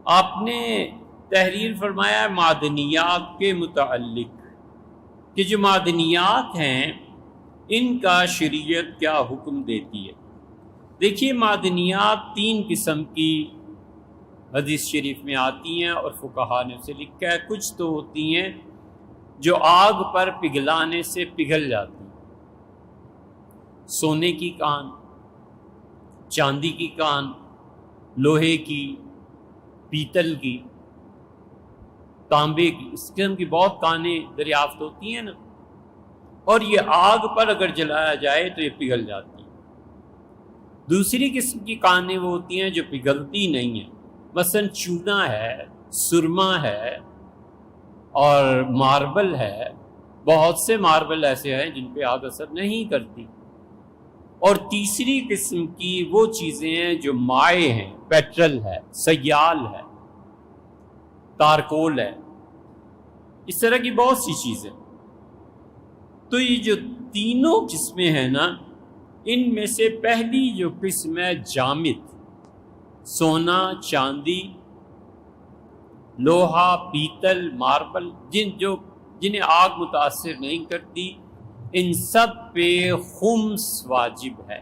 آپ نے تحریر فرمایا ہے معدنیات کے متعلق کہ جو معدنیات ہیں ان کا شریعت کیا حکم دیتی ہے۔ دیکھیے معدنیات 3 قسم کی حدیث شریف میں آتی ہیں اور فقہا نے اسے لکھا ہے۔ کچھ تو ہوتی ہیں جو آگ پر پگھلانے سے پگھل جاتی ہیں، سونے کی کان، چاندی کی کان، لوہے کی، پیتل کی، تانبے کی، اس قسم کی بہت کانیں دریافت ہوتی ہیں نا، اور یہ آگ پر اگر جلایا جائے تو یہ پگھل جاتی ہیں۔ دوسری قسم کی کانیں وہ ہوتی ہیں جو پگھلتی نہیں ہیں، مثلا چونا ہے، سرما ہے اور ماربل ہے۔ بہت سے ماربل ایسے ہیں جن پہ آگ اثر نہیں کرتی۔ اور تیسری قسم کی وہ چیزیں ہیں جو مائع ہیں، پیٹرل ہے، سیال ہے، تارکول ہے، اس طرح کی بہت سی چیزیں۔ تو یہ جو تینوں قسمیں ہیں نا، ان میں سے پہلی جو قسم ہے جامد، سونا، چاندی، لوہا، پیتل، ماربل، جنہیں آگ متاثر نہیں کرتی، ان سب پہ خمس واجب ہے۔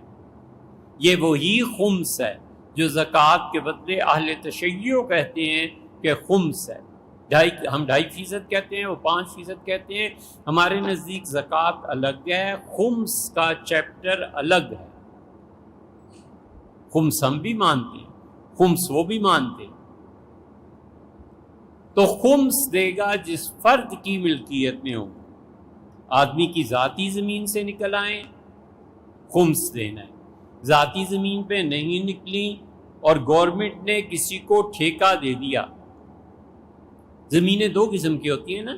یہ وہی خمس ہے جو زکوٰۃ کے بدلے اہل تشیع کہتے ہیں کہ خمس ہے۔ ہم 2.5% کہتے ہیں، وہ 5% کہتے ہیں۔ ہمارے نزدیک زکوٰۃ الگ ہے، خمس کا چیپٹر الگ ہے۔ خمس ہم بھی مانتے ہیں، خمس وہ بھی مانتے ہیں۔ تو خمس دے گا جس فرد کی ملکیت میں ہو۔ آدمی کی ذاتی زمین سے نکل آئیں، خمس دینا ہے۔ ذاتی زمین پہ نہیں نکلی اور گورنمنٹ نے کسی کو ٹھیکہ دے دیا۔ زمینیں 2 قسم کی ہوتی ہیں نا،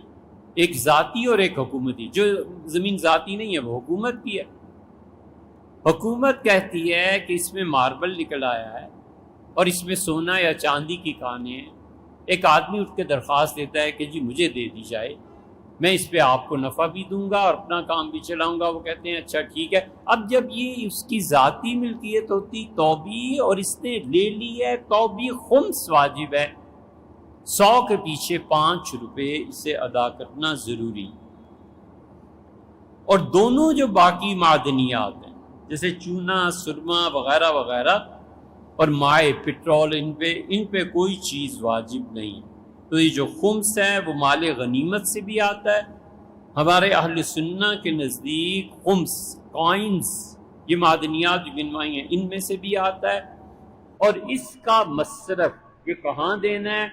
ایک ذاتی اور ایک حکومتی۔ جو زمین ذاتی نہیں ہے وہ حکومت کی ہے۔ حکومت کہتی ہے کہ اس میں ماربل نکل آیا ہے اور اس میں سونا یا چاندی کی کانیں ہیں۔ ایک آدمی اٹھ کے درخواست دیتا ہے کہ جی مجھے دے دی جائے، میں اس پہ آپ کو نفع بھی دوں گا اور اپنا کام بھی چلاؤں گا۔ وہ کہتے ہیں اچھا ٹھیک ہے۔ اب جب یہ اس کی ذاتی ملکیت ہوتی تو بھی، اور اس نے لے لی ہے تو بھی خمس واجب ہے۔ 100 کے پیچھے 5 روپے اسے ادا کرنا ضروری۔ اور دونوں جو باقی معدنیات ہیں جیسے چونا، سرما وغیرہ وغیرہ اور مائع، پٹرول، ان پہ کوئی چیز واجب نہیں۔ تو یہ جو خمس ہے وہ مال غنیمت سے بھی آتا ہے۔ ہمارے اہل سنہ کے نزدیک خمس، کوائنز، یہ معدنیات جو گنوائی ہیں ان میں سے بھی آتا ہے۔ اور اس کا مصرف یہ کہاں دینا ہے؟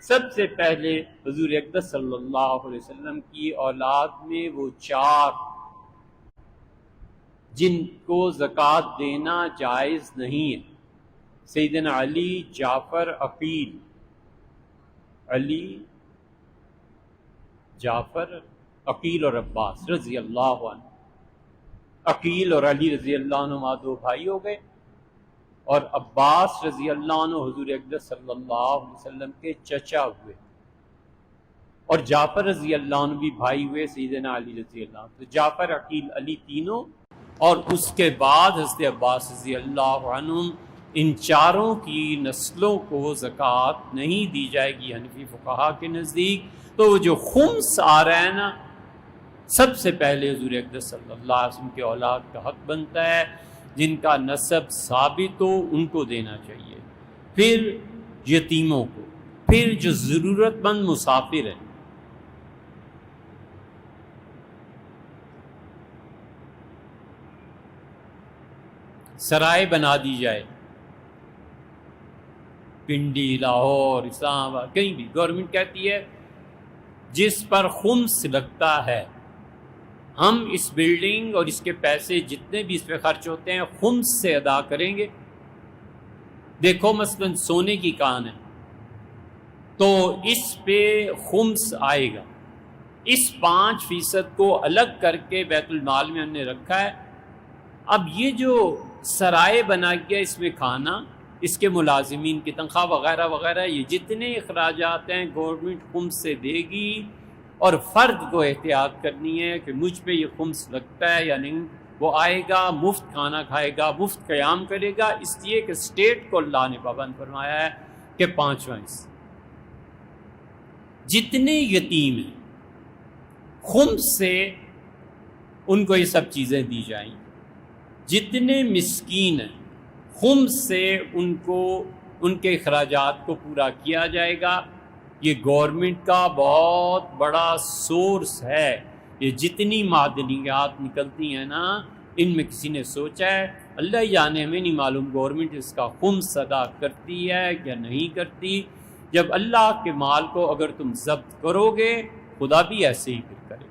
سب سے پہلے حضور اقدس صلی اللہ علیہ وسلم کی اولاد میں وہ 4 جن کو زکوٰۃ دینا جائز نہیں ہے، سیدنا علی، جعفر، عقیل، علی، جعفر، عقیل اور عباس رضی اللہ عنہ۔ عقیل اور علی رضی اللہ عنہ 2 بھائی ہو گئے، اور عباس رضی اللہ عنہ حضور اقدس صلی اللہ علیہ وسلم کے چچا ہوئے، اور جعفر رضی اللہ عنہ بھی بھائی ہوئے سیدنا علی رضی اللہ عنہ۔ تو جعفر، عقیل، علی تینوں، اور اس کے بعد حضرت عباس رضی اللہ عنہ، ان 4 کی نسلوں کو زکوٰۃ نہیں دی جائے گی حنفی فقہا کے نزدیک۔ تو جو خمس آ رہا ہے نا، سب سے پہلے حضور اقدس صلی اللہ علیہ وسلم کے اولاد کا حق بنتا ہے، جن کا نسب ثابت ہو ان کو دینا چاہیے، پھر یتیموں کو، پھر جو ضرورت مند مسافر ہیں۔ سرائے بنا دی جائے، پنڈی، لاہور، اسلام آباد، کہیں بھی گورنمنٹ کہتی ہے جس پر خمس لگتا ہے ہم اس بلڈنگ اور اس کے پیسے جتنے بھی اس پہ خرچ ہوتے ہیں خمس سے ادا کریں گے۔ دیکھو مثلا سونے کی کان ہے تو اس پہ خمس آئے گا، اس 5% کو الگ کر کے بیت المال میں ہم نے رکھا ہے۔ اب یہ جو سرائے بنا گیا اس میں کھانا، اس کے ملازمین کی تنخواہ وغیرہ وغیرہ، یہ جتنے اخراجات ہیں گورنمنٹ خمس سے دے گی، اور فرد کو احتیاط کرنی ہے کہ مجھ پہ یہ خمس لگتا ہے یا نہیں۔ وہ آئے گا، مفت کھانا کھائے گا، مفت قیام کرے گا، اس لیے کہ اسٹیٹ کو اللہ نے پابند فرمایا ہے کہ 5واں حصہ۔ جتنے یتیم ہیں خمس سے ان کو یہ سب چیزیں دی جائیں، جتنے مسکین ہیں خمس سے ان کو ان کے اخراجات کو پورا کیا جائے گا۔ یہ گورنمنٹ کا بہت بڑا سورس ہے، یہ جتنی معدنیات نکلتی ہیں نا، ان میں کسی نے سوچا ہے؟ اللہ ہی جانے، ہمیں نہیں معلوم گورنمنٹ اس کا خمس ادا کرتی ہے یا نہیں کرتی۔ جب اللہ کے مال کو اگر تم ضبط کرو گے، خدا بھی ایسے ہی پھر کرے۔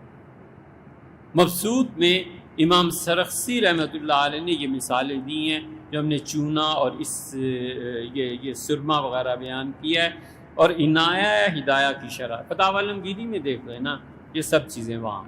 مبسوط میں امام سرخسی رحمۃ اللہ علیہ نے یہ مثالیں دی ہیں جو ہم نے چونا اور یہ سرما وغیرہ بیان کیا ہے، اور عنایہ ہدایہ کی شرح فتاوی علمگیری میں دیکھ لیں نا، یہ سب چیزیں وہاں